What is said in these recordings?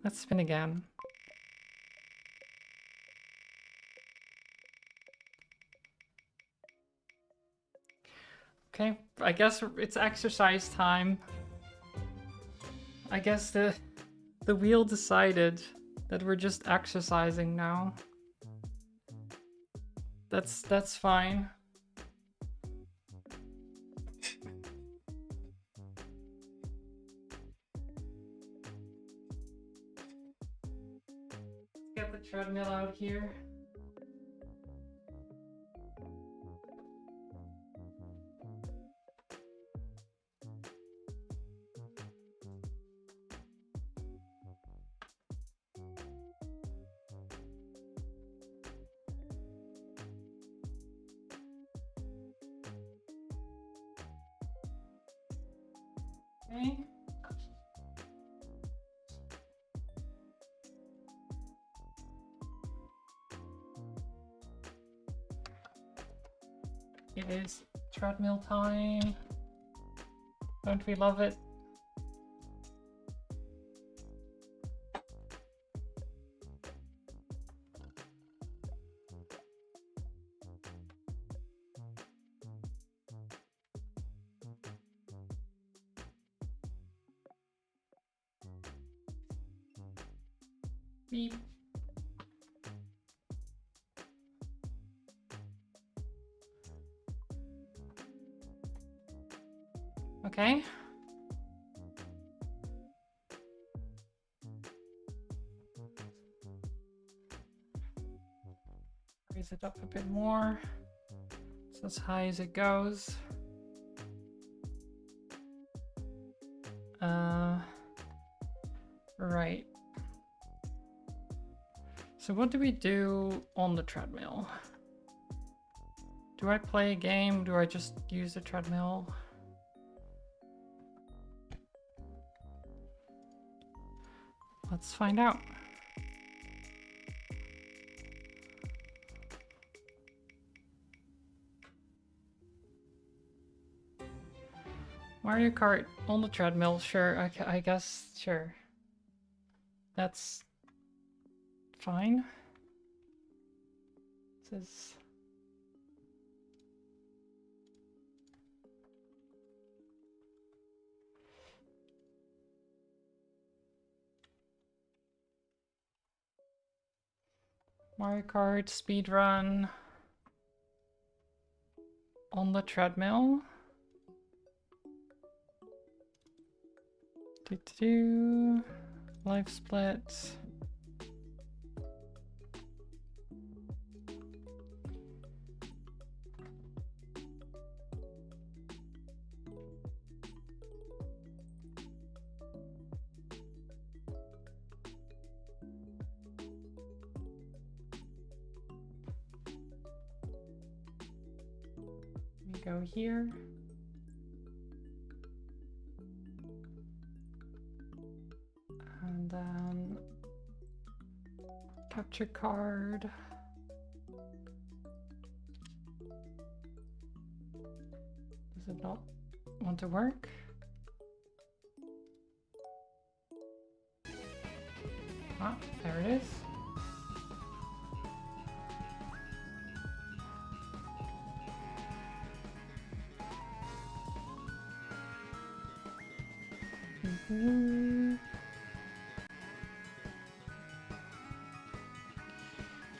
Let's spin again. Okay, I guess it's exercise time. I guess the wheel decided that we're just exercising now. That's fine. Get the treadmill out here. Okay. It is treadmill time. Don't we love it? Beep. Okay. Raise it up a bit more. It's as high as it goes. Right. So what do we do on the treadmill? Do I play a game? Do I just use the treadmill? Let's find out. Mario Kart on the treadmill, sure, I guess, sure. That's fine. This is... Mario Kart speedrun on the treadmill. Life split. We go here. And then capture card. Does it not want to work? Ah, there it is.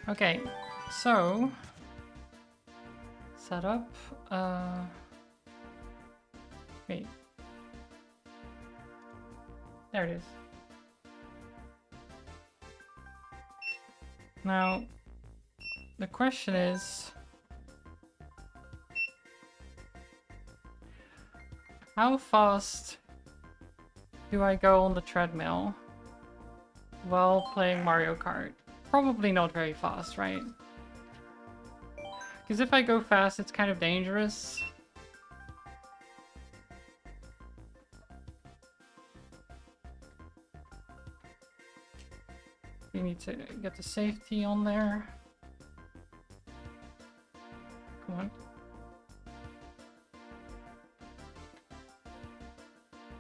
Okay, so setup. Wait. There it is. Now, the question is, how fast do I go on the treadmill while playing Mario Kart? Probably not very fast, right? Because if I go fast, it's kind of dangerous. We need to get the safety on there. Come on.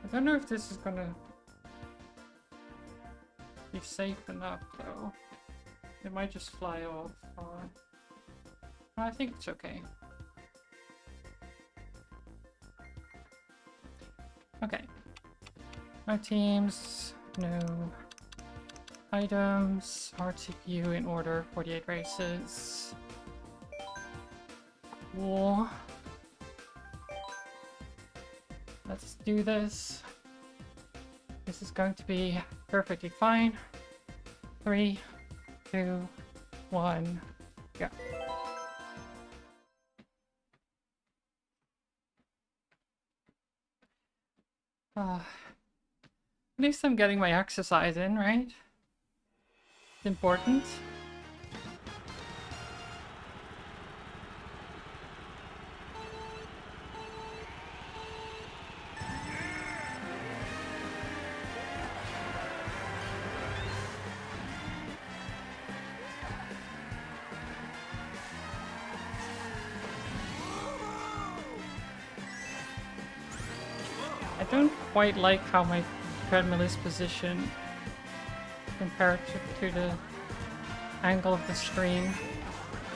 I don't know if this is gonna... be safe enough though. It might just fly off. Or... I think it's okay. Okay. No teams, no items, RTPU in order, 48 races. Cool. Let's do this. This is going to be perfectly fine. 3, 2, 1, go. At least I'm getting my exercise in, right? It's important. I don't quite like how my treadmill is positioned compared to the angle of the screen,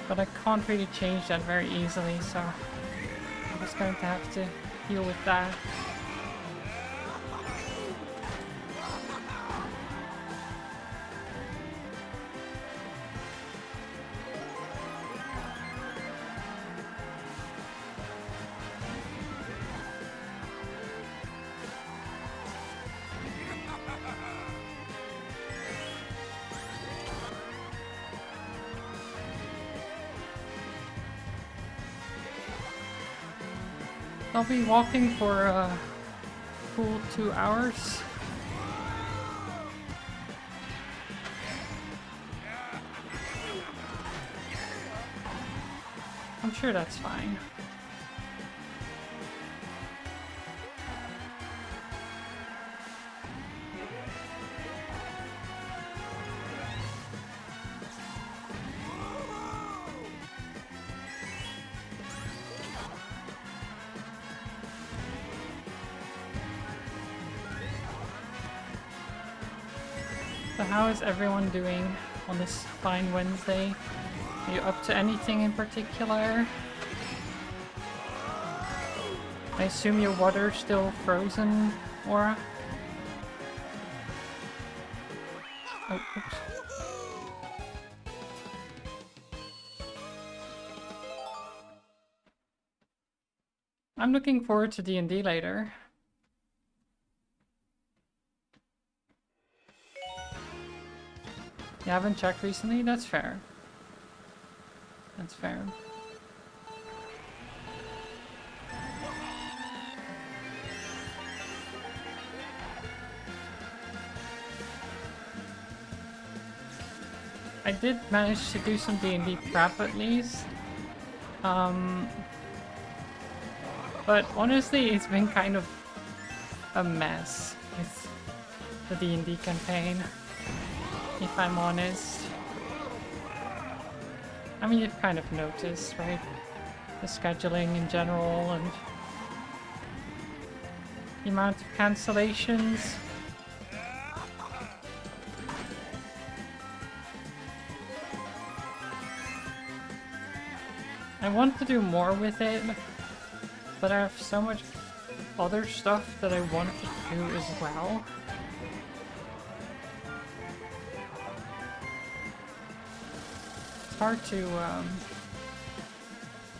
but I can't really change that very easily, so I'm just going to have to deal with that. I'll be walking for a full 2 hours. I'm sure that's fine. So how is everyone doing on this fine Wednesday? Are you up to anything in particular? I assume your water's still frozen, Aura? Oh, oops. I'm looking forward to D&D later. You haven't checked recently? That's fair. That's fair. I did manage to do some D&D prep at least. But honestly, it's been kind of a mess with the D&D campaign, if I'm honest. I mean, you've kind of noticed, right? The scheduling in general and the amount of cancellations. I want to do more with it, but I have so much other stuff that I want to do as well. It's hard to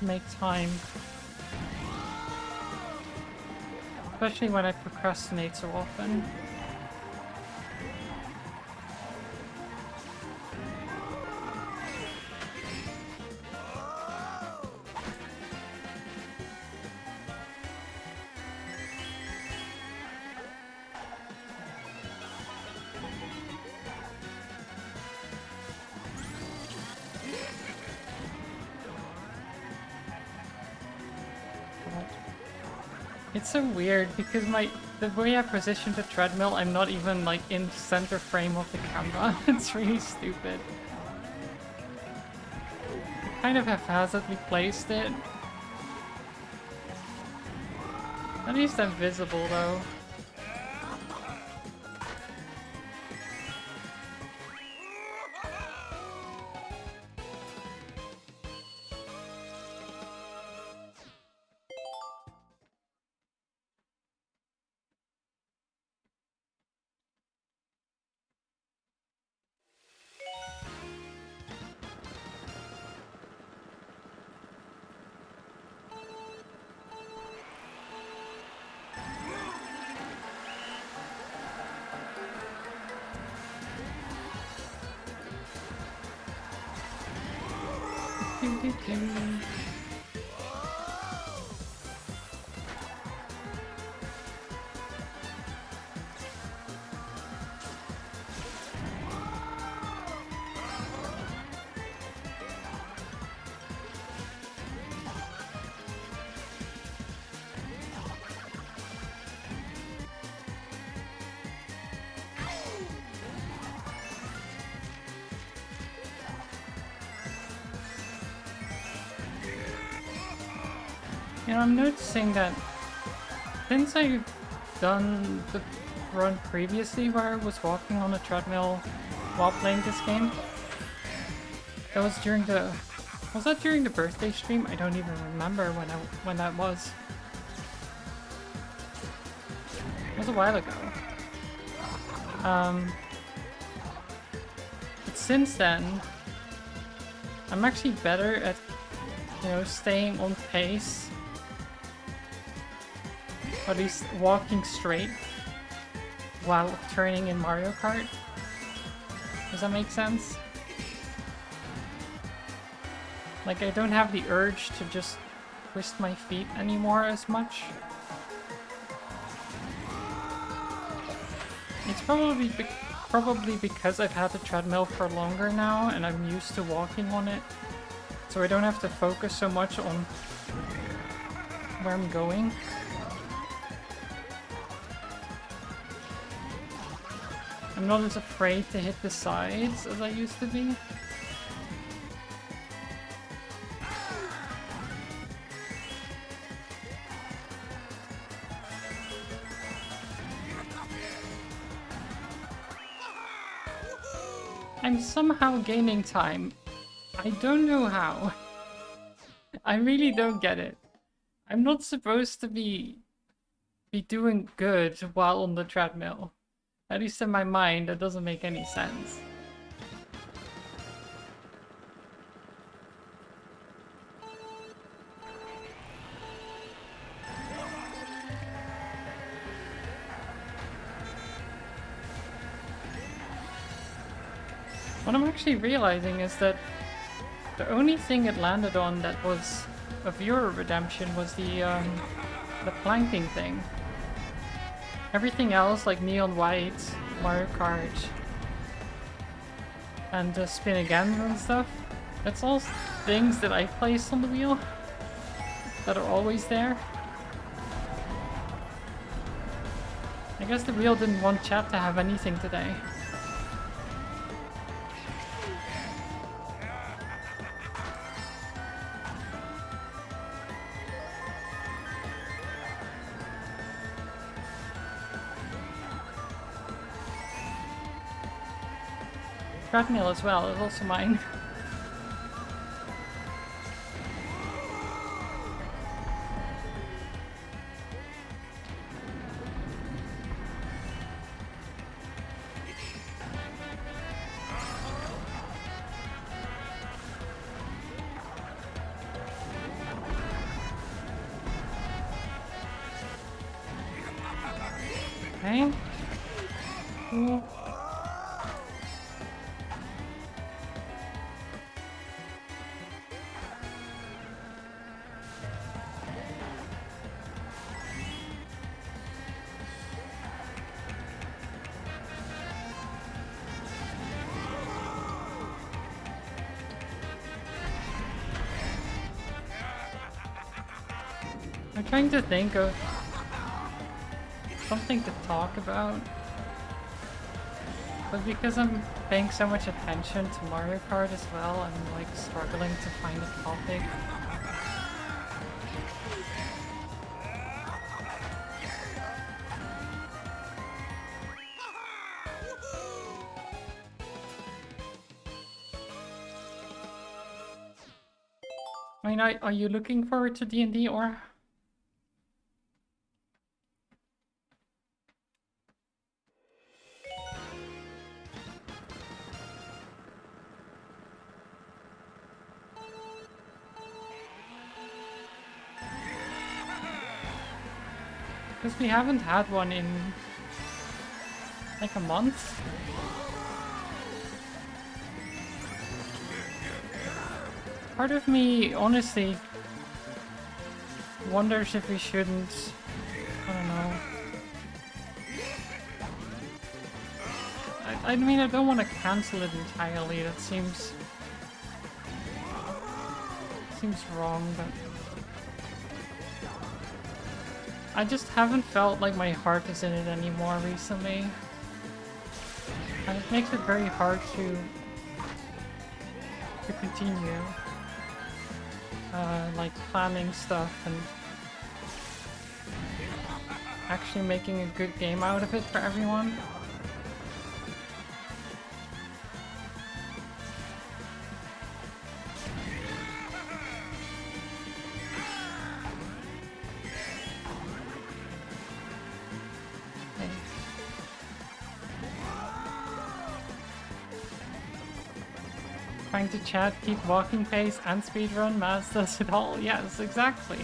make time, especially when I procrastinate so often. It's so weird because the way I positioned the treadmill, I'm not even like in center frame of the camera. It's really stupid. I kind of haphazardly placed it. At least I'm visible though. You know, I'm noticing that since I've done the run previously where I was walking on a treadmill while playing this game, that was during the... Was that during the birthday stream? I don't even remember when that was. It was a while ago. But since then, I'm actually better at, you know, staying on pace. Or at least walking straight while turning in Mario Kart. Does that make sense? Like, I don't have the urge to just twist my feet anymore as much. It's probably because I've had the treadmill for longer now and I'm used to walking on it. So I don't have to focus so much on where I'm going. I'm not as afraid to hit the sides as I used to be. I'm somehow gaining time. I don't know how. I really don't get it. I'm not supposed to be doing good while on the treadmill. At least in my mind, that doesn't make any sense. What I'm actually realizing is that the only thing it landed on that was a viewer redemption was the planking thing. Everything else, like Neon White, Mario Kart, and Spin Again and stuff, that's all things that I placed on the wheel that are always there. I guess the wheel didn't want chat to have anything today. Treadmill as well, is also mine. Okay. Cool. I'm trying to think of something to talk about, but because I'm paying so much attention to Mario Kart as well, I'm like struggling to find a topic. I mean, are you looking forward to D&D or? Because we haven't had one in like a month. Part of me honestly wonders if we shouldn't, I don't know. I mean, I don't want to cancel it entirely, that seems wrong, but I just haven't felt like my heart is in it anymore recently. And it makes it very hard to continue like planning stuff and actually making a good game out of it for everyone. Trying to chat, keep walking pace, and speedrun, Maz does it all. Yes, exactly.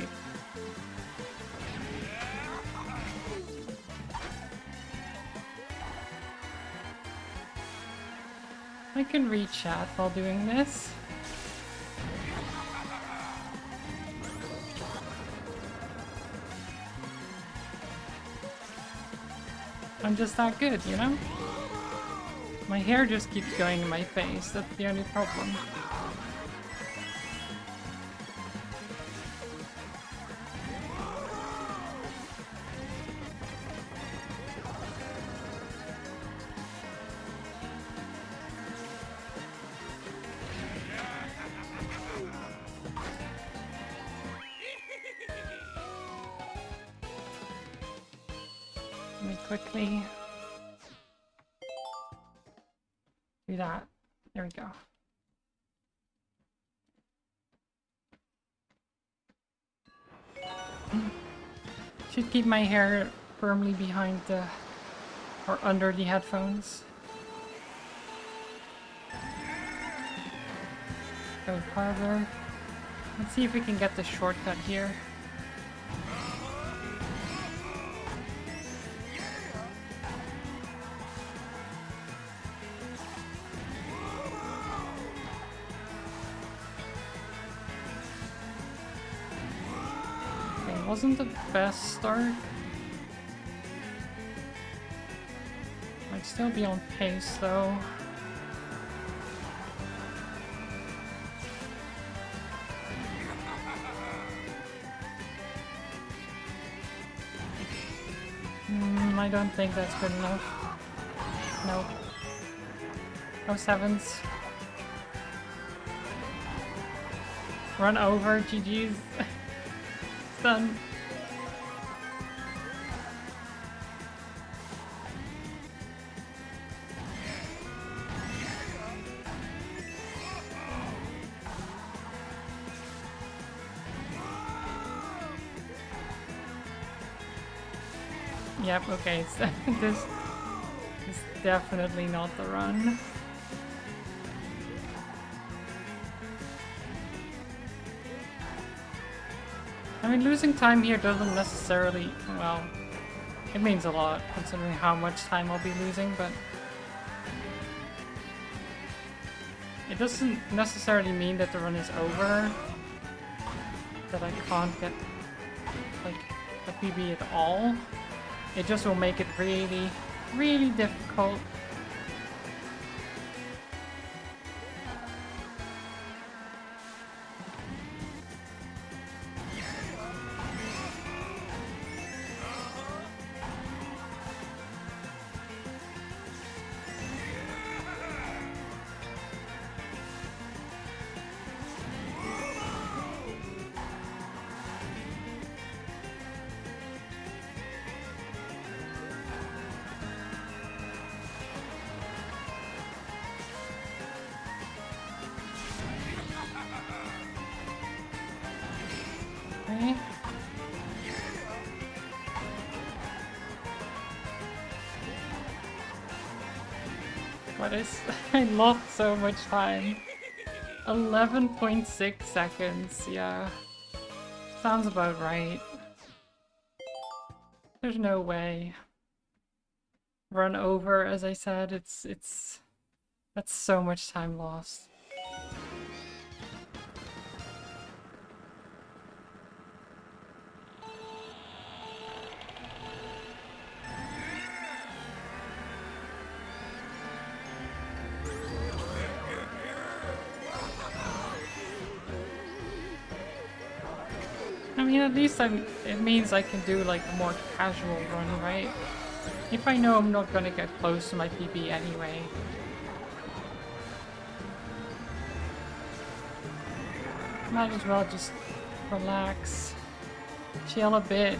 I can read chat while doing this. I'm just that good, you know? My hair just keeps going in my face, that's the only problem. Let me quickly do that. There we go. Should keep my hair firmly behind the or under the headphones. Go harbor. Let's see if we can get the shortcut here. Wasn't the best start. Might still be on pace though. I don't think that's good enough. Nope. No sevens. Run over, GG's. Done. Yep, okay, so this is definitely not the run. I mean, losing time here doesn't necessarily, well, it means a lot considering how much time I'll be losing, but it doesn't necessarily mean that the run is over, that I can't get, like, a PB at all. It just will make it really, really difficult. I lost so much time. 11.6 seconds, yeah. Sounds about right. There's no way. Run over, as I said, that's so much time lost. I mean, at least it means I can do like a more casual run, right? If I know I'm not gonna get close to my PB anyway. Might as well just relax, chill a bit.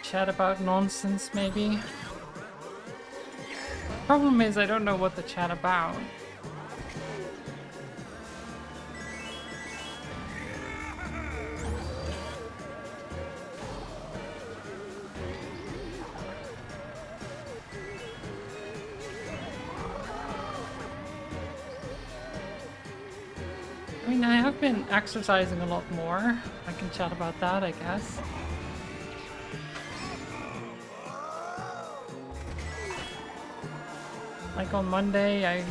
Chat about nonsense, maybe. Problem is, I don't know what to chat about. I mean, I have been exercising a lot more. I can chat about that, I guess. Like on Monday, I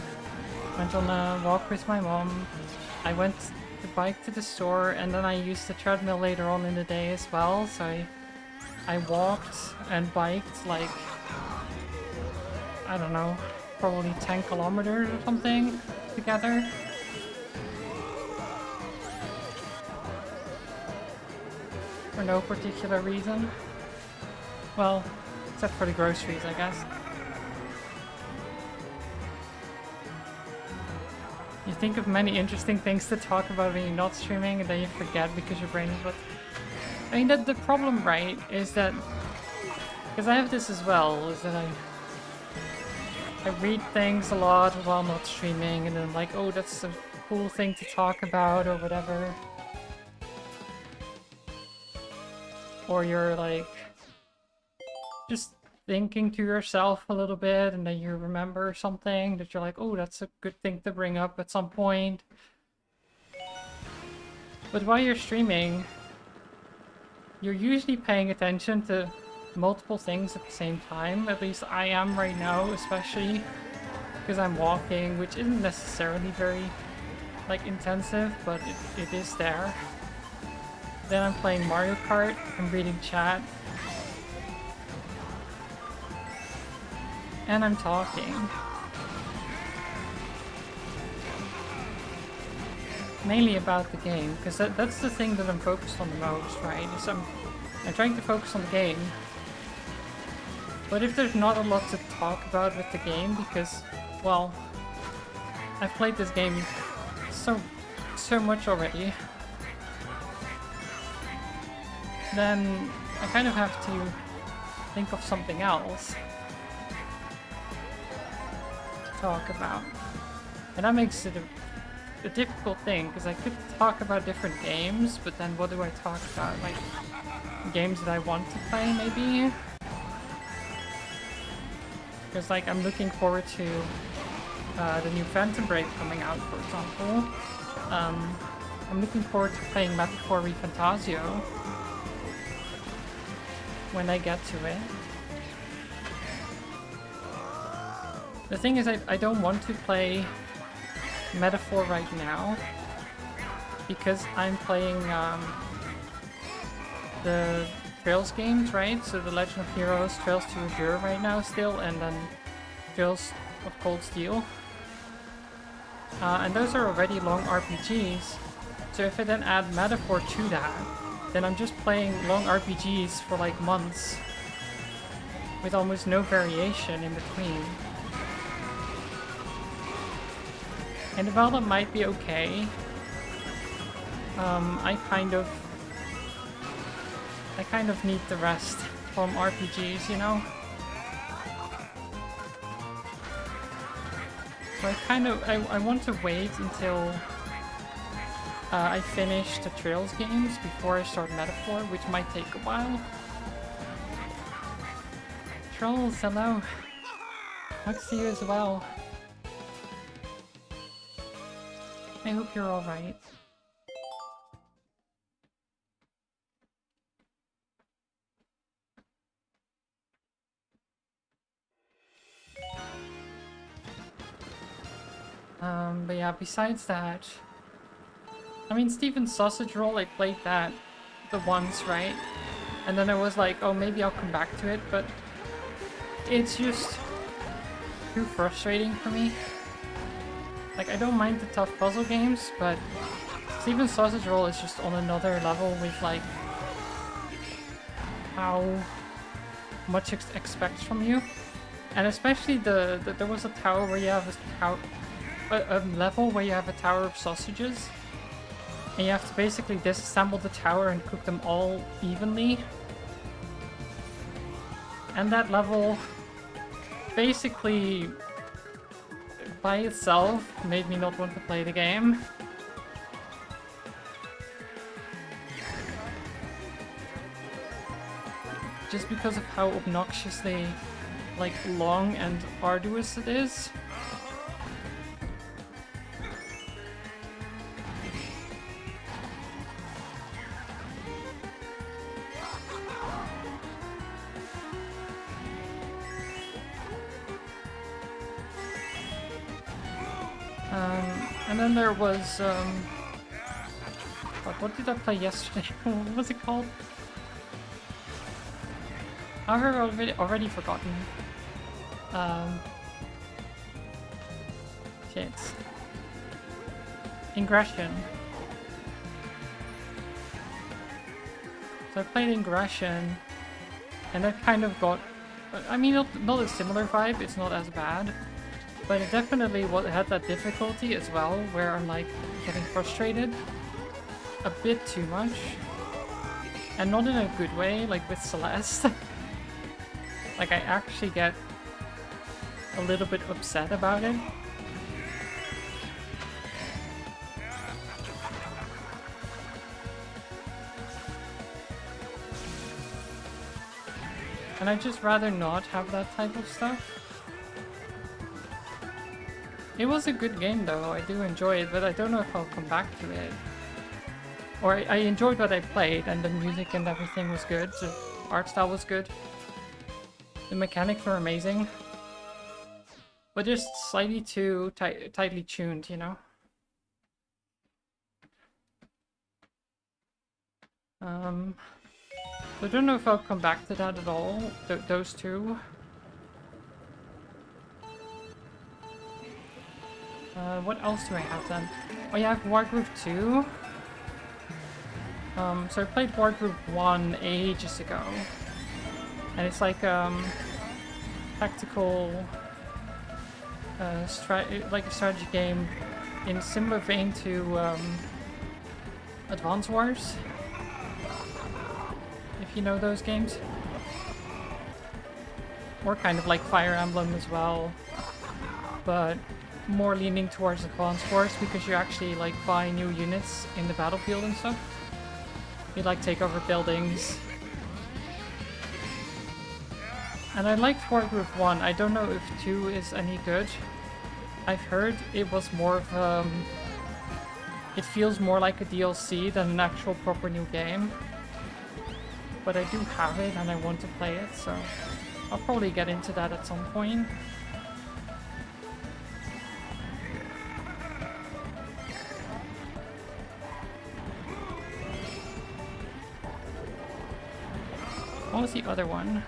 went on a walk with my mom. I went the bike to the store, and then I used the treadmill later on in the day as well. So I walked and biked like, I don't know, probably 10 kilometers or something together. For no particular reason. Well, except for the groceries, I guess. You think of many interesting things to talk about when you're not streaming, and then you forget because your brain is what... I mean, the problem, right, is that... Because I have this as well, is that I read things a lot while not streaming, and then I'm like, oh, that's a cool thing to talk about, or whatever. Or you're like... just thinking to yourself a little bit, and then you remember something that you're like, oh, that's a good thing to bring up at some point. But while you're streaming, you're usually paying attention to multiple things at the same time. At least I am right now, especially because I'm walking, which isn't necessarily very like intensive, but it is there. Then I'm playing Mario Kart, I'm reading chat, and I'm talking. Mainly about the game, because that's the thing that I'm focused on the most, right? Is I'm trying to focus on the game. But if there's not a lot to talk about with the game, because, well, I've played this game so much already, then I kind of have to think of something else talk about. And that makes it a difficult thing, because I could talk about different games, but then what do I talk about? Like, games that I want to play, maybe? Because, like, I'm looking forward to the new Phantom Break coming out, for example. I'm looking forward to playing Metaphor ReFantasio when I get to it. The thing is, I don't want to play Metaphor right now, because I'm playing the Trails games, right? So the Legend of Heroes, Trails to Endure right now still, and then Trails of Cold Steel. And those are already long RPGs, so if I then add Metaphor to that, then I'm just playing long RPGs for like months, with almost no variation in between. And while that might be okay, I kind of need the rest from RPGs, you know? So I want to wait until I finish the Trails games before I start Metaphor, which might take a while. Trolls, hello. Thanks to you as well. I hope you're alright. But yeah, besides that, I mean, Steven's Sausage Roll, I played that the once, right? And then I was like, oh, maybe I'll come back to it, but it's just too frustrating for me. Like, I don't mind the tough puzzle games, but Steven's Sausage Roll is just on another level with, like, how much it expects from you. And especially there was a tower where you have a level where you have a tower of sausages. And you have to basically disassemble the tower and cook them all evenly. And that level basically by itself made me not want to play the game. Just because of how obnoxiously, like, long and arduous it is. And then there was, what did I play yesterday? What was it called? I've already forgotten. Shit. Ingression. So I played Ingression, and that kind of got, I mean, not a similar vibe, it's not as bad. But it definitely had that difficulty as well, where I'm like getting frustrated a bit too much. And not in a good way, like with Celeste. Like, I actually get a little bit upset about it. And I'd just rather not have that type of stuff. It was a good game though, I do enjoy it, but I don't know if I'll come back to it. Or I enjoyed what I played, and the music and everything was good, the art style was good. The mechanics were amazing. But just slightly too tightly tuned, you know? So I don't know if I'll come back to that at all, those two. What else do I have then? Oh yeah, I have Wargroove 2. So I played Wargroove 1 ages ago. And it's like tactical like a strategy game in similar vein to Advance Wars. If you know those games. Or kind of like Fire Emblem as well. But more leaning towards Advance Wars because you actually like buy new units in the battlefield and stuff. You like take over buildings. And I liked Wargroove 1. I don't know if 2 is any good. I've heard it was more of it feels more like a DLC than an actual proper new game. But I do have it and I want to play it, so I'll probably get into that at some point. What was the other one?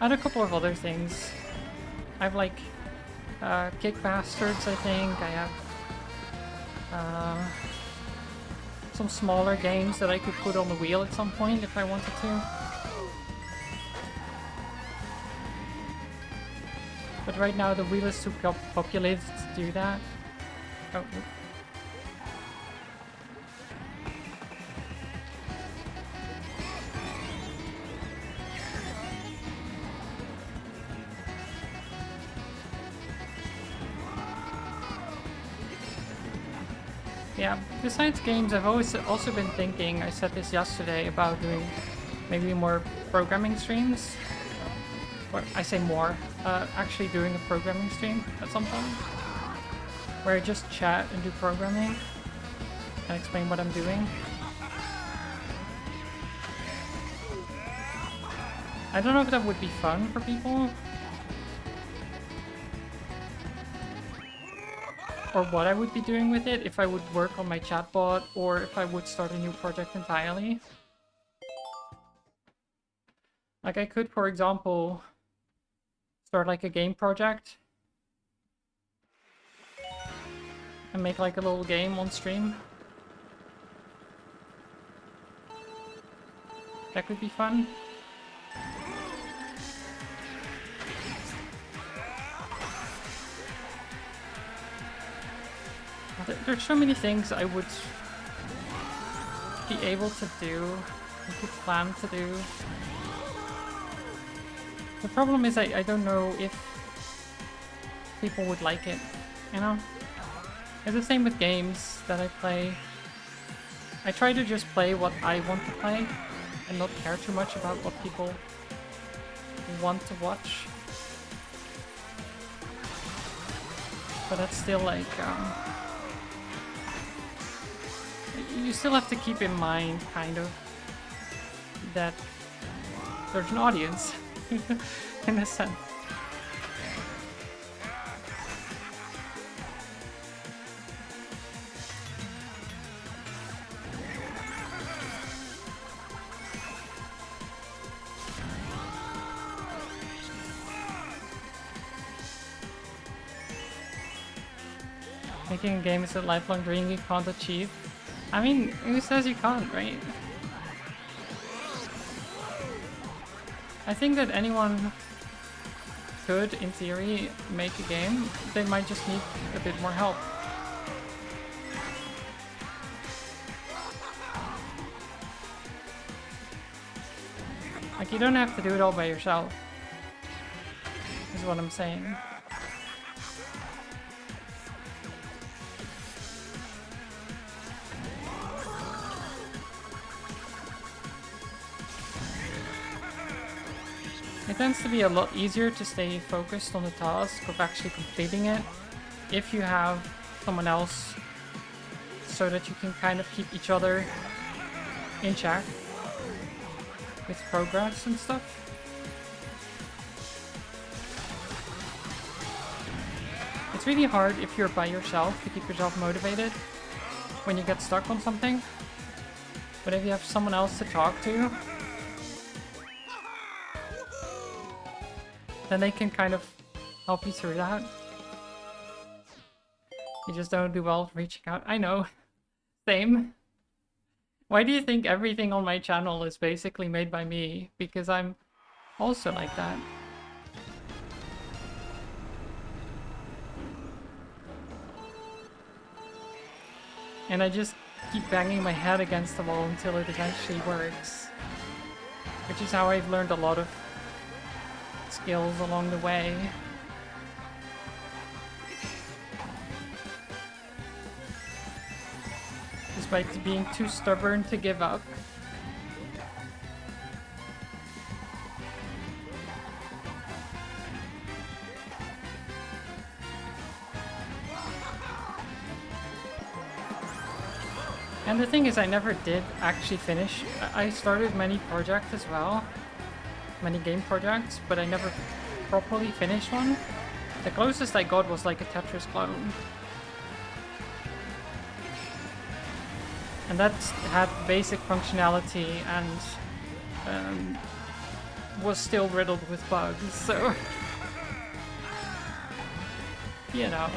I had a couple of other things. I have like Kick Bastards, I think. I have some smaller games that I could put on the wheel at some point if I wanted to. But right now the wheel is too populated to do that. Oh. Yeah, besides games, I've always also been thinking, I said this yesterday, about doing maybe more programming streams. Or I say more, actually doing a programming stream at some point. Where I just chat and do programming and explain what I'm doing. I don't know if that would be fun for people. or what I would be doing with it, if I would work on my chatbot or if I would start a new project entirely. Like I could, for example, start like a game project and make like a little game on stream. That could be fun. There's so many things I would be able to do, I could plan to do. The problem is I don't know if people would like it, you know? It's the same with games that I play. I try to just play what I want to play and not care too much about what people want to watch. But that's still like, you still have to keep in mind, kind of, that there's an audience, in a sense. Making a game is a lifelong dream you can't achieve. I mean, who says you can't, right? I think that anyone could, in theory, make a game. They might just need a bit more help. Like, you don't have to do it all by yourself, is what I'm saying. It tends to be a lot easier to stay focused on the task of actually completing it if you have someone else, so that you can kind of keep each other in check with progress and stuff. It's really hard if you're by yourself to keep yourself motivated when you get stuck on something, but if you have someone else to talk to, then they can kind of help you through that. You just don't do well reaching out. I know. Same. Why do you think everything on my channel is basically made by me? Because I'm also like that. And I just keep banging my head against the wall until it eventually works. Which is how I've learned a lot of skills along the way. Despite being too stubborn to give up. And the thing is, I never did actually finish. I started many projects as well. Many game projects, but I never properly finished one. The closest I got was like a Tetris clone. And that had basic functionality and was still riddled with bugs, so... you know.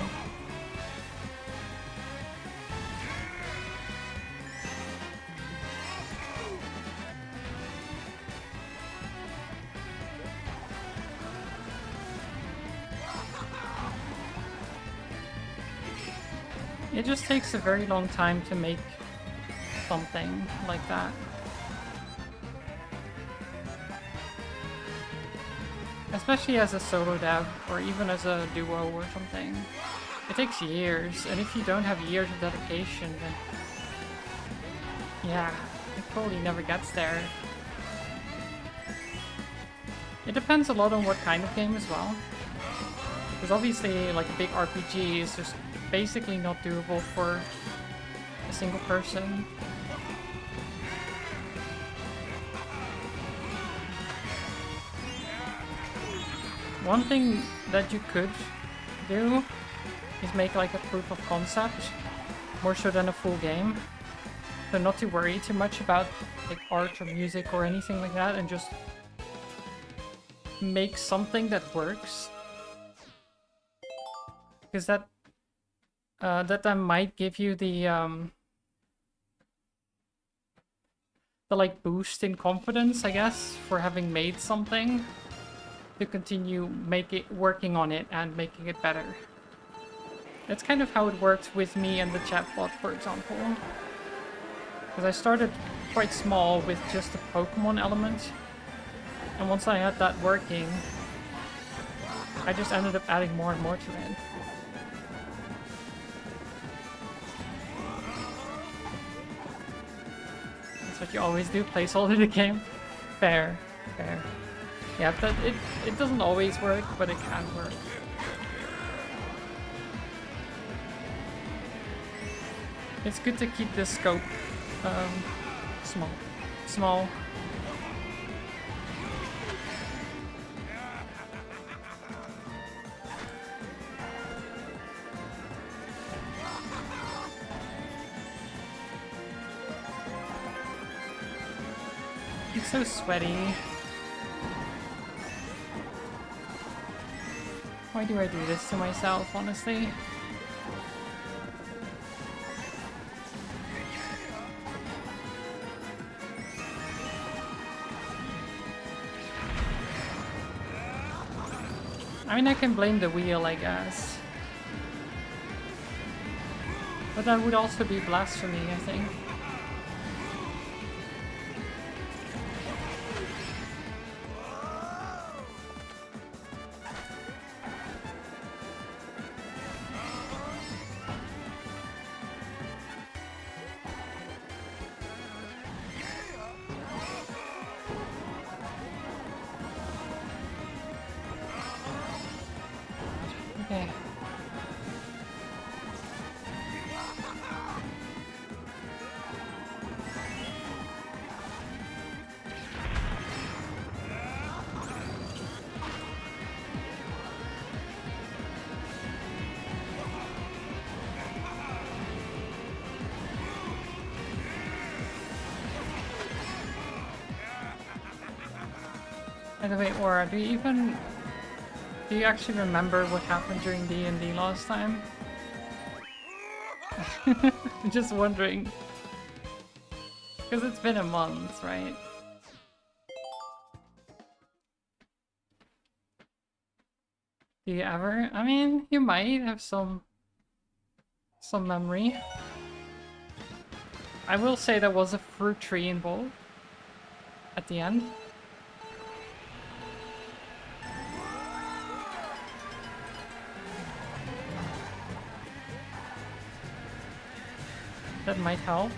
It just takes a very long time to make something like that. Especially as a solo dev, or even as a duo or something. It takes years, and if you don't have years of dedication, then... yeah, it probably never gets there. It depends a lot on what kind of game as well. Because obviously, like a big RPG is just basically not doable for a single person. One thing that you could do is make like a proof of concept, more so than a full game. So not to worry too much about like art or music or anything like that, and just make something that works. Because that then might give you the like boost in confidence, I guess, for having made something, to continue working on it and making it better. That's kind of how it worked with me and the chatbot, for example. Because I started quite small with just the Pokemon element, and once I had that working, I just ended up adding more and more to it. That's what you always do, placeholder the game. Fair, fair. Yeah, but it doesn't always work, but it can work. It's good to keep the scope small. I'm so sweaty. Why do I do this to myself, honestly? I mean, I can blame the wheel, I guess. But that would also be blasphemy, I think. Okay. By the way, Aura, do you actually remember what happened during D&D last time? I'm just wondering. Because it's been a month, right? Do you ever? I mean, you might have some memory. I will say there was a fruit tree involved at the end. That might help.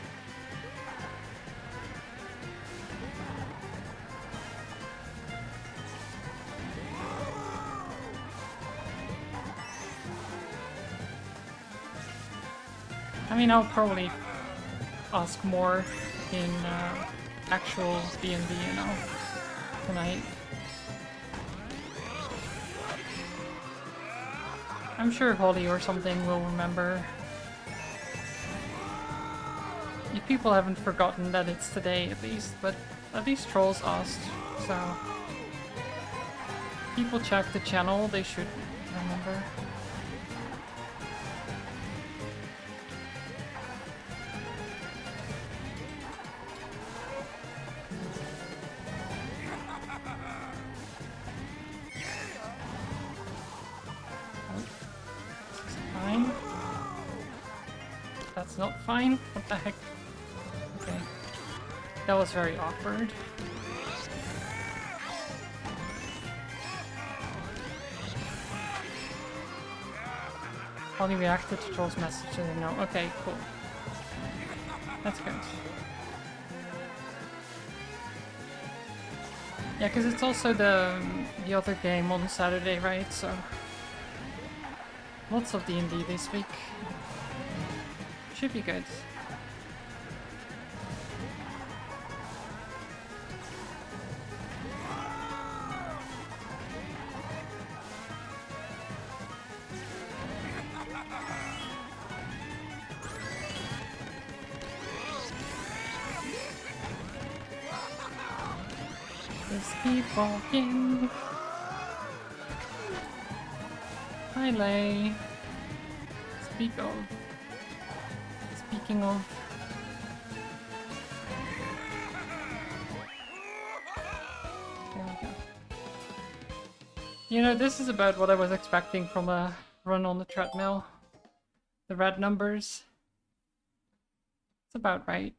I mean, I'll probably ask more in actual D&D, you know, tonight. I'm sure Holly or something will remember. You people haven't forgotten that it's today, at least, but at least trolls asked, so... People check the channel, they should remember. Fine. That's not fine? What the heck? Okay. That was very awkward. Holly reacted to Troll's message and no. Okay, cool. That's good. Yeah, because it's also the other game on Saturday, right? So lots of D&D this week. Should be good. Just keep walking. Hi, Lay. Speaking of... There we go. You know, this is about what I was expecting from a run on the treadmill. The red numbers. It's about right.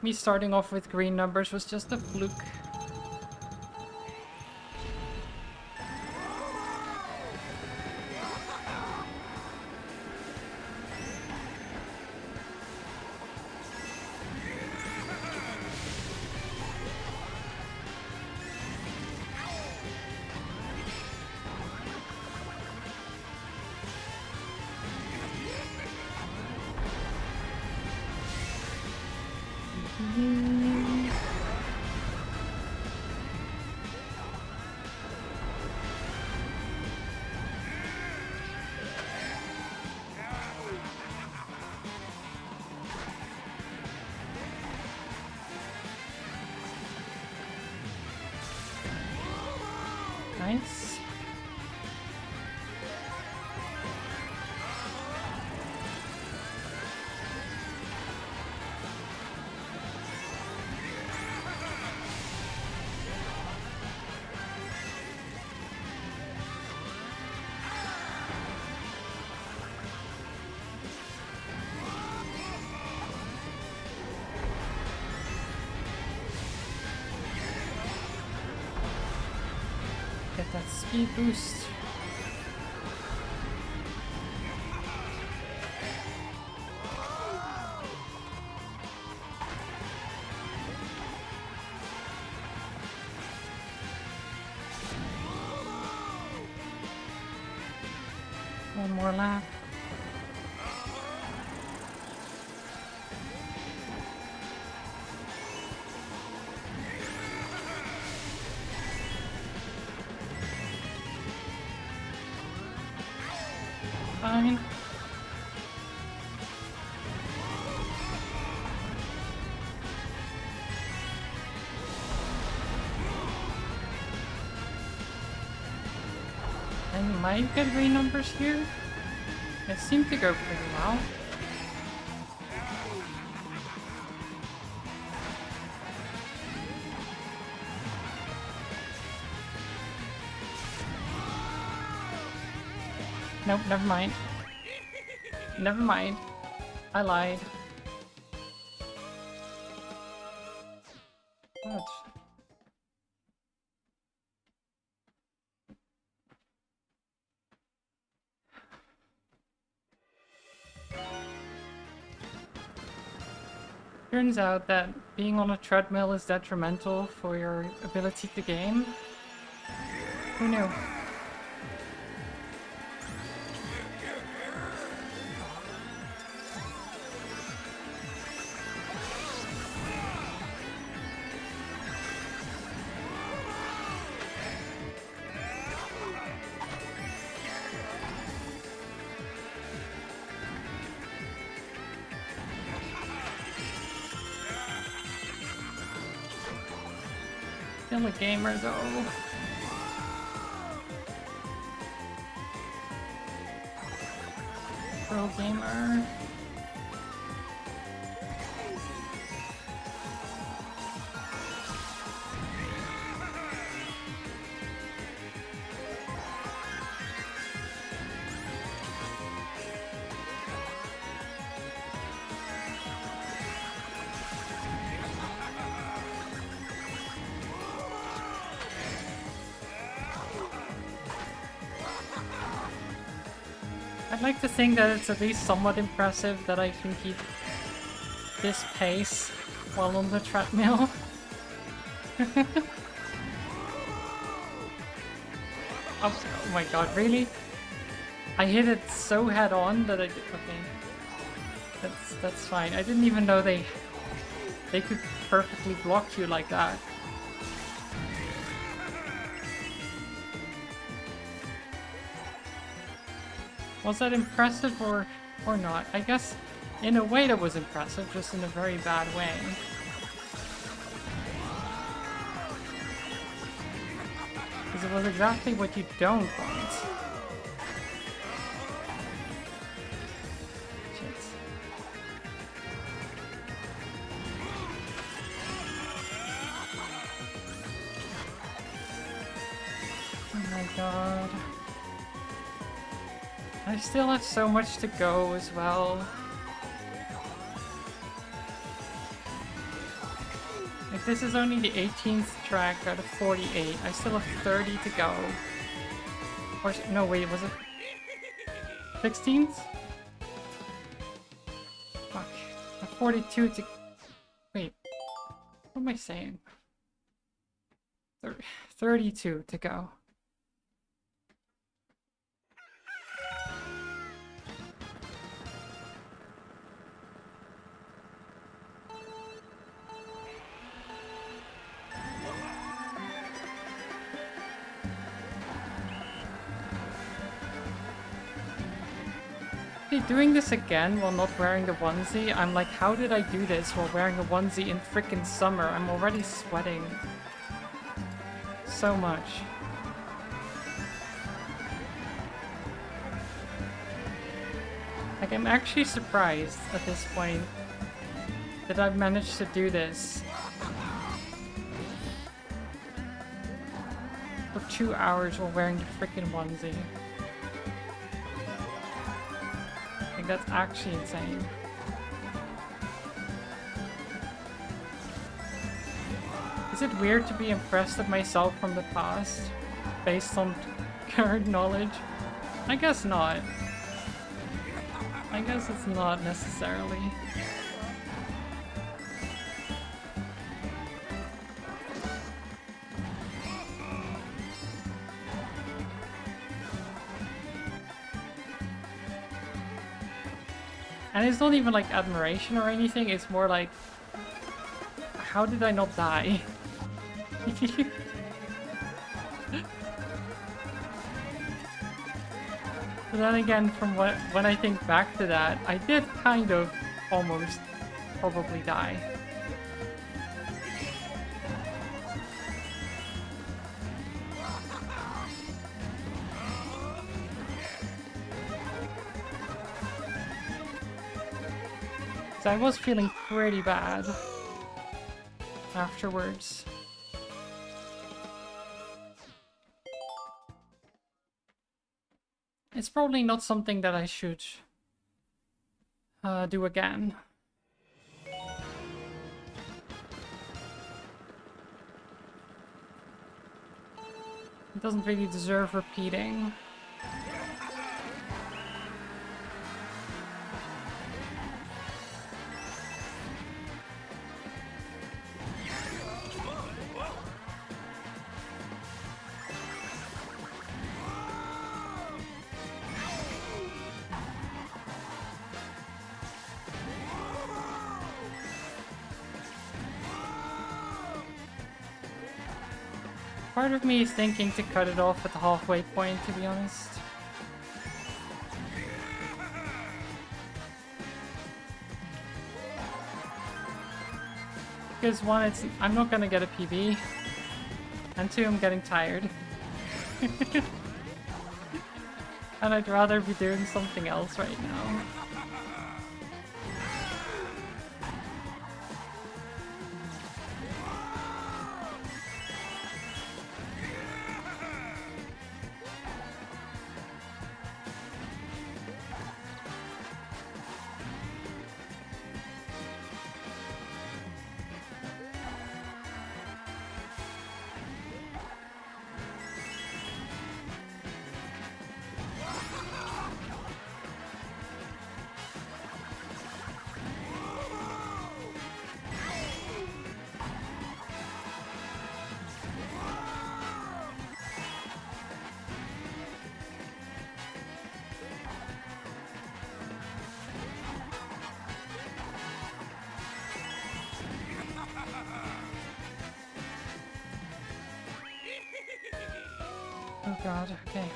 Me starting off with green numbers was just a fluke. Nice. Get that speed boost. One more lap. Fine. I might get green numbers here. It seemed to go pretty well. Nope, never mind. Never mind. I lied. Ouch. Turns out that being on a treadmill is detrimental for your ability to game. Who knew? Still a gamer though. Pro gamer. I'd like to think that it's at least somewhat impressive that I can keep this pace while on the treadmill. Oh my god, really? I hit it so head on that I did. Okay. That's fine. I didn't even know they could perfectly block you like that. Was that impressive or not? I guess In a way that was impressive, just in a very bad way. Because it was exactly what you don't want. Shit. Oh my god. I still have so much to go as well. Like, this is only the 18th track out of 48. I still have 30 to go. Or, no, wait, was it 16th? Fuck. I have 42 to... Wait. What am I saying? 32 to go. Doing this again while not wearing the onesie, I'm like, how did I do this while wearing a onesie in frickin' summer? I'm already sweating so much. Like, I'm actually surprised at this point that I've managed to do this for 2 hours while wearing the frickin' onesie. That's actually insane. Is it weird to be impressed at myself from the past based on current knowledge? I guess not. I guess it's not necessarily. And it's not even like admiration or anything, it's more like, how did I not die? But then again, from when I think back to that, I did kind of almost probably die. So I was feeling pretty bad afterwards. It's probably not something that I should do again. It doesn't really deserve repeating. Part of me is thinking to cut it off at the halfway point, to be honest. Because one, I'm not gonna get a PB, and two, I'm getting tired. And I'd rather be doing something else right now. Oh god, okay.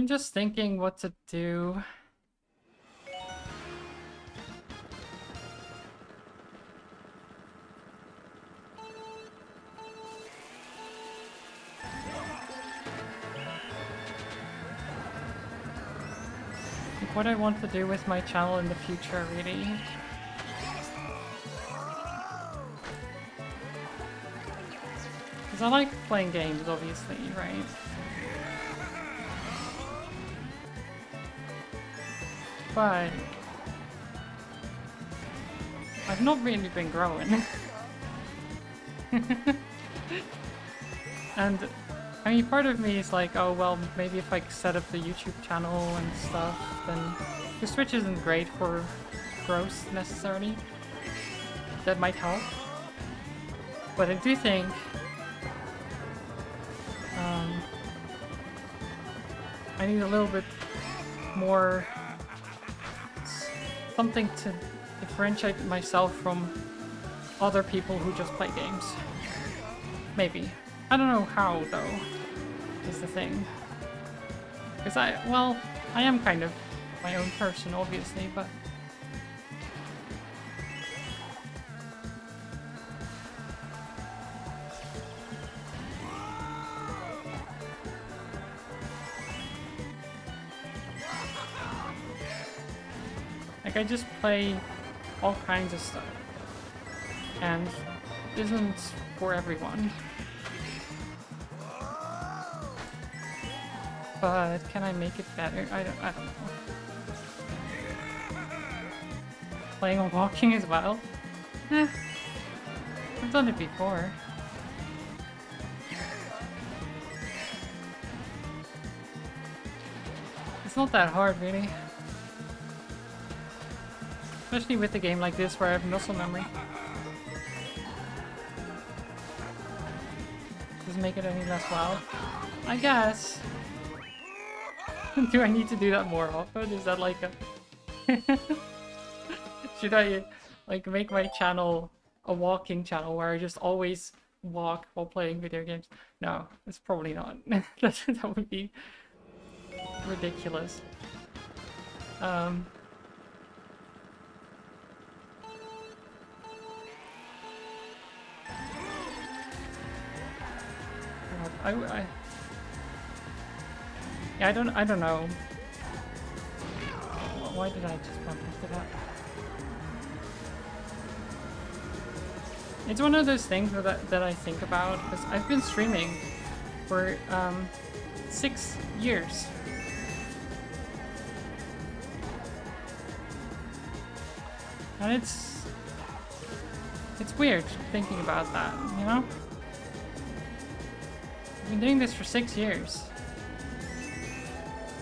just thinking what to do. Like what I want to do with my channel in the future, really. Because I like playing games, obviously, right? But I've not really been growing. And I mean, part of me is like, oh well, maybe if I set up the YouTube channel and stuff, then the Switch isn't great for growth necessarily. That might help. But I do think I need a little bit more something to differentiate myself from other people who just play games. Maybe. I don't know how, though, is the thing. Because I am kind of my own person, obviously, but... like, I just play all kinds of stuff. And it isn't for everyone. But can I make it better? I don't know. Playing on walking as well? Eh. I've done it before. It's not that hard, really. Especially with a game like this where I have muscle memory. Doesn't make it any less wild. I guess. Do I need to do that more often? Is that like a... Should I like make my channel a walking channel where I just always walk while playing video games? No, it's probably not. That would be ridiculous. Yeah, I don't know. Why did I just bump into that? It's one of those things that I think about, because I've been streaming for 6 years. And it's weird thinking about that, you know? I've been doing this for 6 years.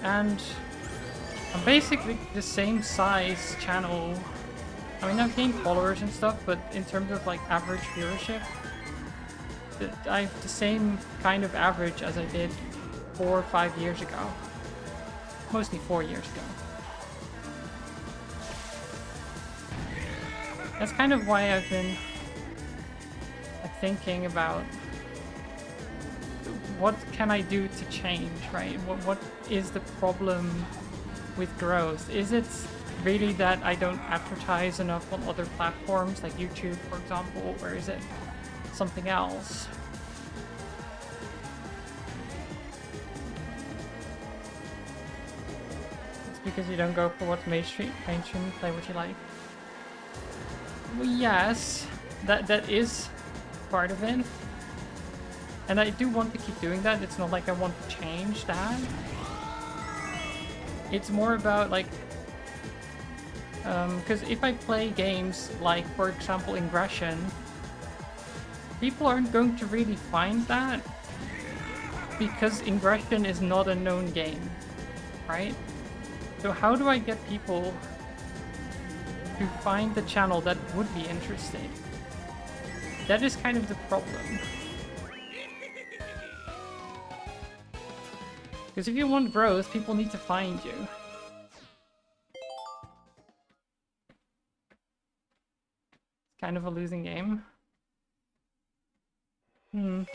And I'm basically the same size channel. I mean, I've gained followers and stuff, but in terms of like average viewership, I have the same kind of average as I did 4 or 5 years ago. Mostly 4 years ago. That's kind of why I've been thinking about what can I do to change, right? What is the problem with growth? Is it really that I don't advertise enough on other platforms like YouTube, for example, or is it something else? It's because you don't go for what's mainstream, play what you like. Well, yes, that is part of it. And I do want to keep doing that. It's not like I want to change that. It's more about like... because if I play games like, for example, Ingression, people aren't going to really find that because Ingression is not a known game, right? So how do I get people to find the channel that would be interested? That is kind of the problem. Because if you want growth, people need to find you. It's kind of a losing game. I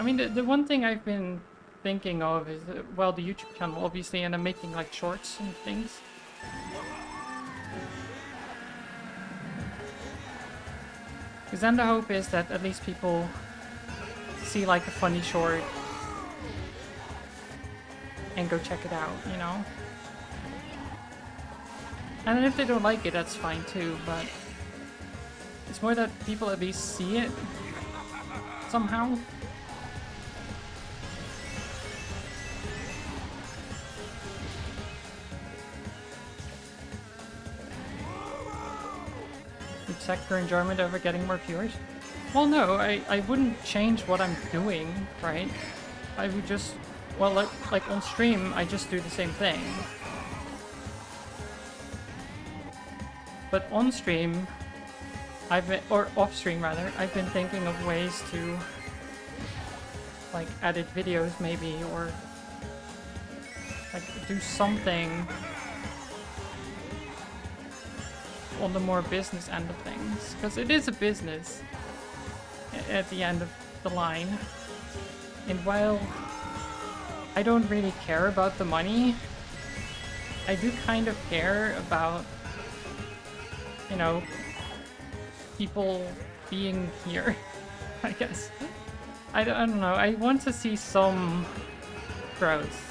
mean, the one thing I've been thinking of is, well, the YouTube channel, obviously, and I'm making like shorts and things. Because then the hope is that at least people see like a funny short and go check it out, you know? And if they don't like it, that's fine too, but it's more that people at least see it somehow. You'd sector enjoyment over getting more viewers? Well, no, I wouldn't change what I'm doing, right? I would just, well, like on stream, I just do the same thing. But on stream, or off stream rather, I've been thinking of ways to like edit videos maybe, or like do something on the more business end of things, because it is a business at the end of the line. And while I don't really care about the money, I do kind of care about, you know, people being here, I guess. I don't know, I want to see some growth.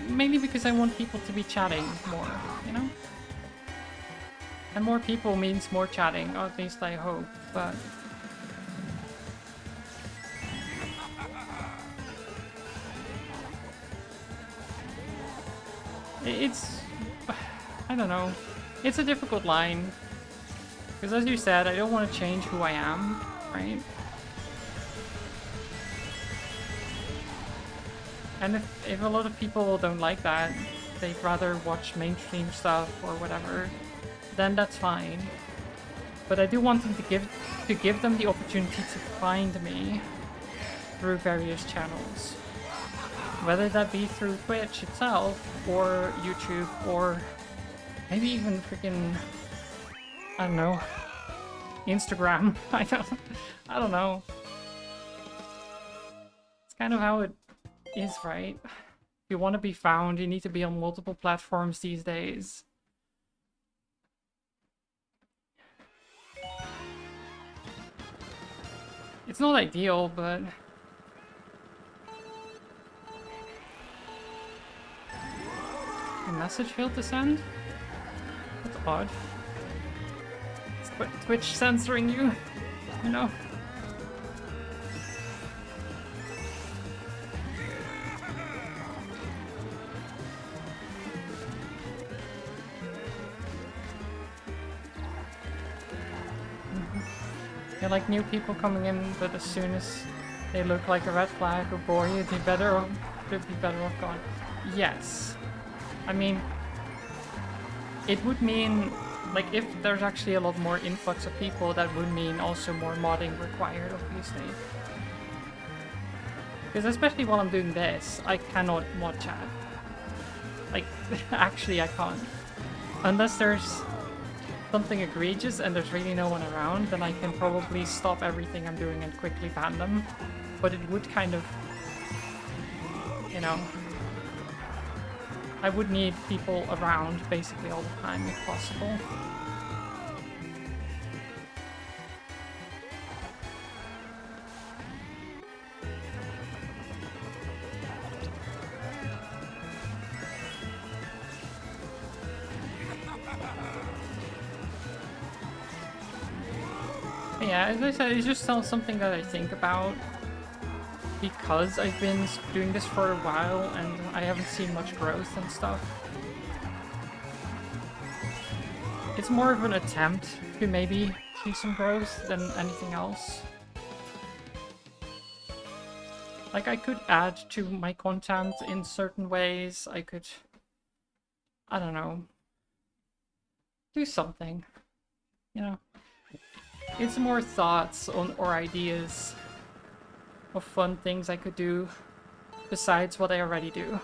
Mainly because I want people to be chatting more, you know? And more people means more chatting, or at least I hope, but... It's... I don't know. It's a difficult line. Because as you said, I don't want to change who I am, right? And if a lot of people don't like that, they'd rather watch mainstream stuff or whatever, then that's fine. But I do want them to give them the opportunity to find me through various channels. Whether that be through Twitch itself, or YouTube, or maybe even freaking, I don't know, Instagram. I don't know. It's kind of how it is, right? If you want to be found, you need to be on multiple platforms these days. It's not ideal, but... A message failed to send? That's odd. It's Twitch censoring you, you know? You're like new people coming in, but as soon as they look like a red flag or bore you, they'd be better off gone. Yes. I mean, it would mean, like, if there's actually a lot more influx of people, that would mean also more modding required, obviously. Because especially while I'm doing this, I cannot mod chat. Like, actually I can't. Unless there's something egregious and there's really no one around, then I can probably stop everything I'm doing and quickly ban them. But it would kind of, you know, I would need people around basically all the time if possible. Yeah, as I said, it's just something that I think about because I've been doing this for a while and I haven't seen much growth and stuff. It's more of an attempt to maybe see some growth than anything else. Like, I could add to my content in certain ways, I could, I don't know, do something, you know? It's more thoughts on or ideas of fun things I could do besides what I already do.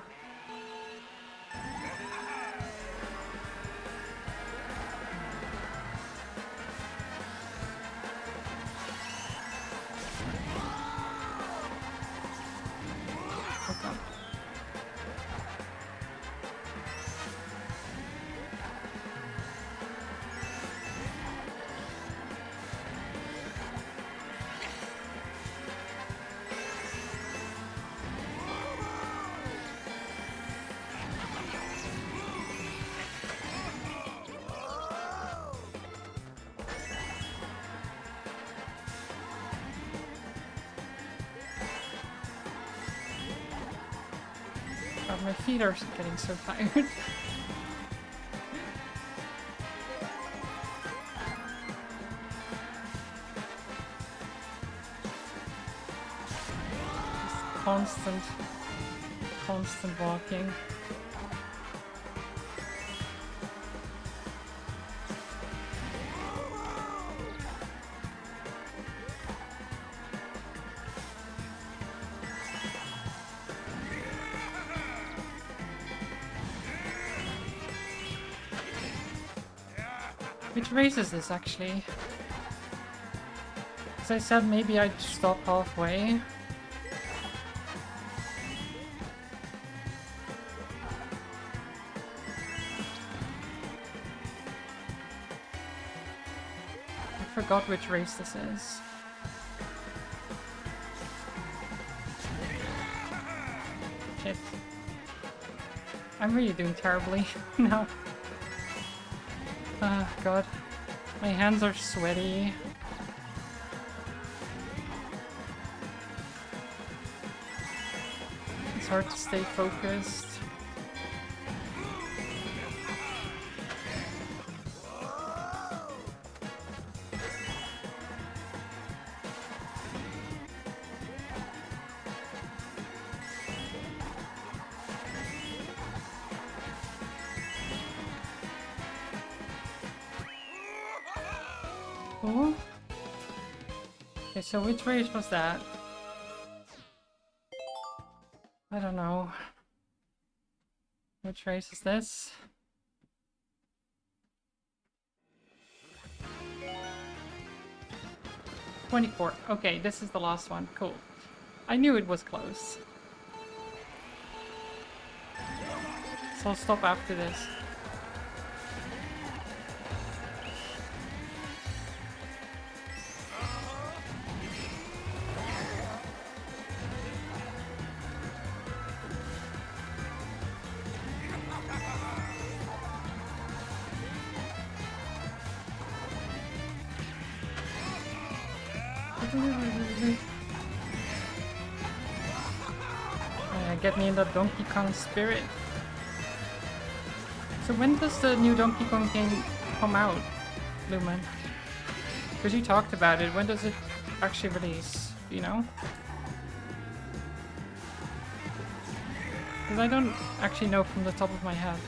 God, my feet are getting so tired. Constant walking. Which race is this actually? As I said, maybe I'd stop halfway. I forgot which race this is. Shit. I'm really doing terribly now. Ah, God. My hands are sweaty. It's hard to stay focused. Oh. Okay, so which race was that? I don't know. Which race is this? '24. Okay, this is the last one. Cool. I knew it was close. So I'll stop after this. Get me in the Donkey Kong spirit. So when does the new Donkey Kong game come out, Lumen? Because you talked about it. When does it actually release? Do you know? Because I don't actually know from the top of my head.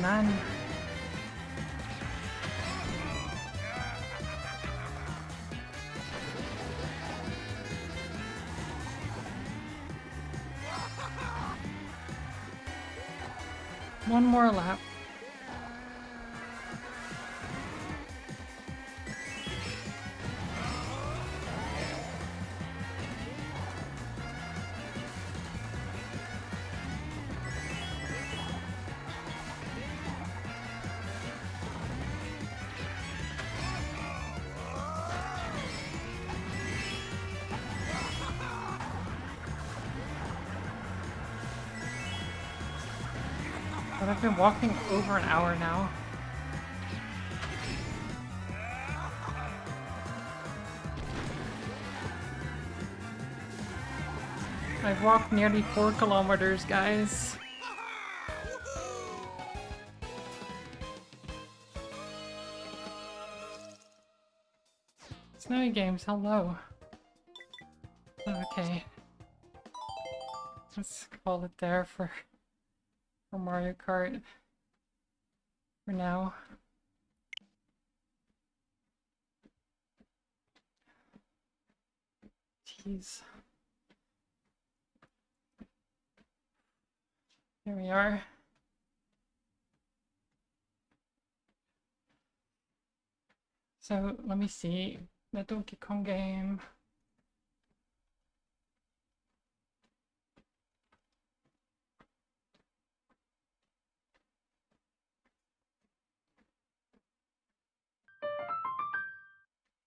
Man. One more lap. But I've been walking over an hour now. I've walked nearly 4 kilometers, guys. Snowy Games, hello. Okay. Let's call it there for Mario Kart for now. Jeez. Here we are. So let me see the Donkey Kong game.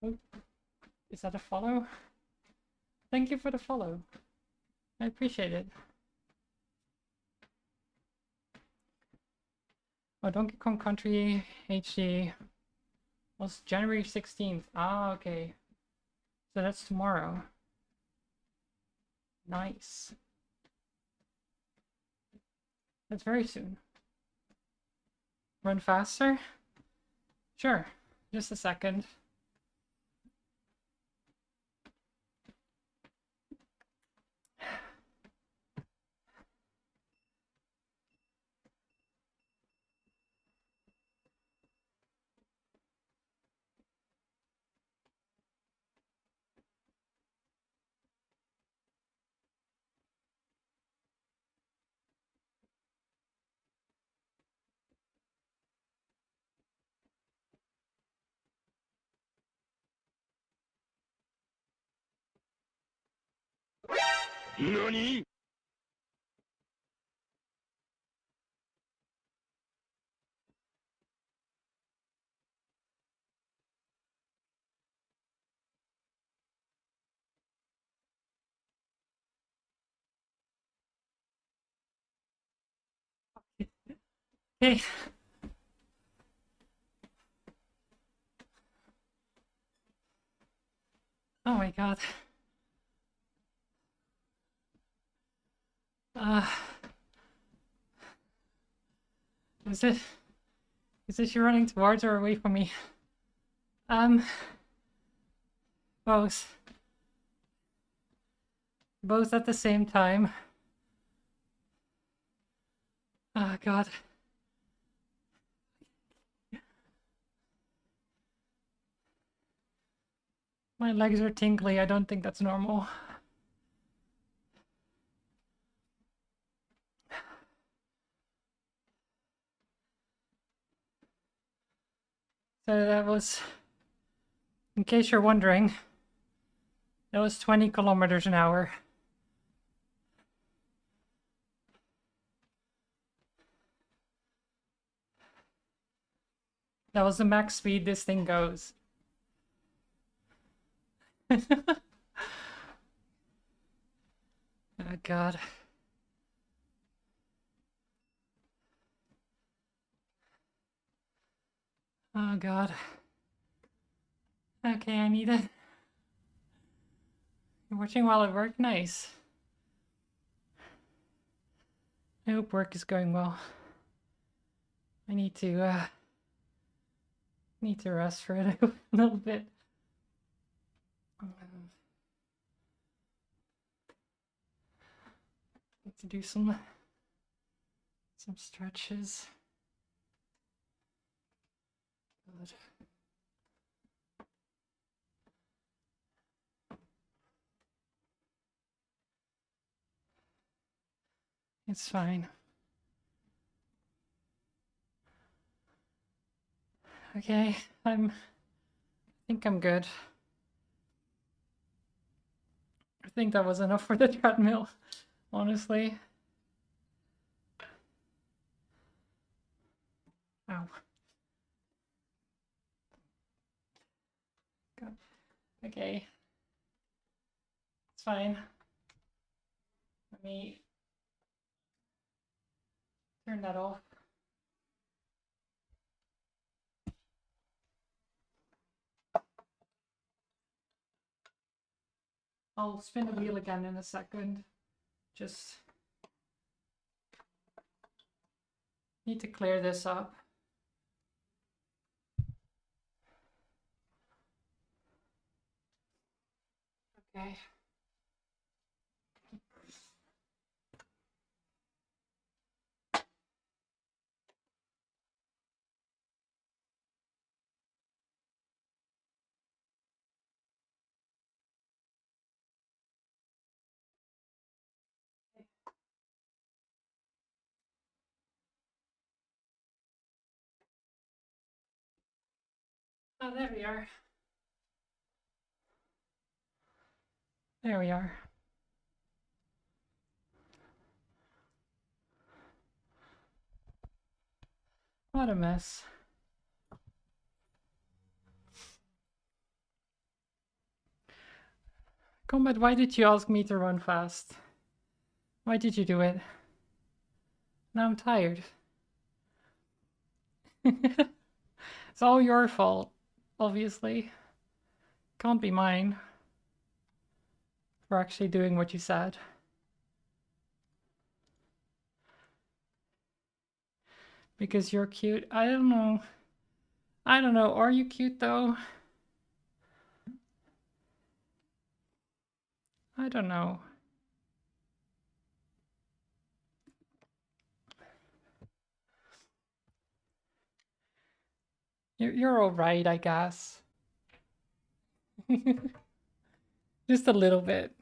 Oh, is that a follow? Thank you for the follow. I appreciate it. Oh, Donkey Kong Country HD was January 16th. Ah, okay. So that's tomorrow. Nice. That's very soon. Run faster? Sure. Just a second. NANI?! Hey. Oh my god. Uh, is it? Is this you running towards or away from me? Both. Both at the same time. Oh god. My legs are tingly. I don't think that's normal. So that was, in case you're wondering, that was 20 kilometers an hour. That was the max speed this thing goes. Oh god. Oh god. Okay, I need it. You're watching while at work? Nice. I hope work is going well. I need to rest for it a little bit. Need to do some stretches. Good. It's fine. Okay, I think I'm good. I think that was enough for the treadmill, honestly. Ow. God. Okay. It's fine. Let me turn that off. I'll spin the wheel again in a second. Just need to clear this up. Okay. Oh, there we are. There we are. What a mess. Combat, why did you ask me to run fast? Why did you do it? Now I'm tired. It's all your fault, obviously. Can't be mine for actually doing what you said. Because you're cute. I don't know. I don't know. Are you cute though? I don't know. You're alright, I guess. Just a little bit.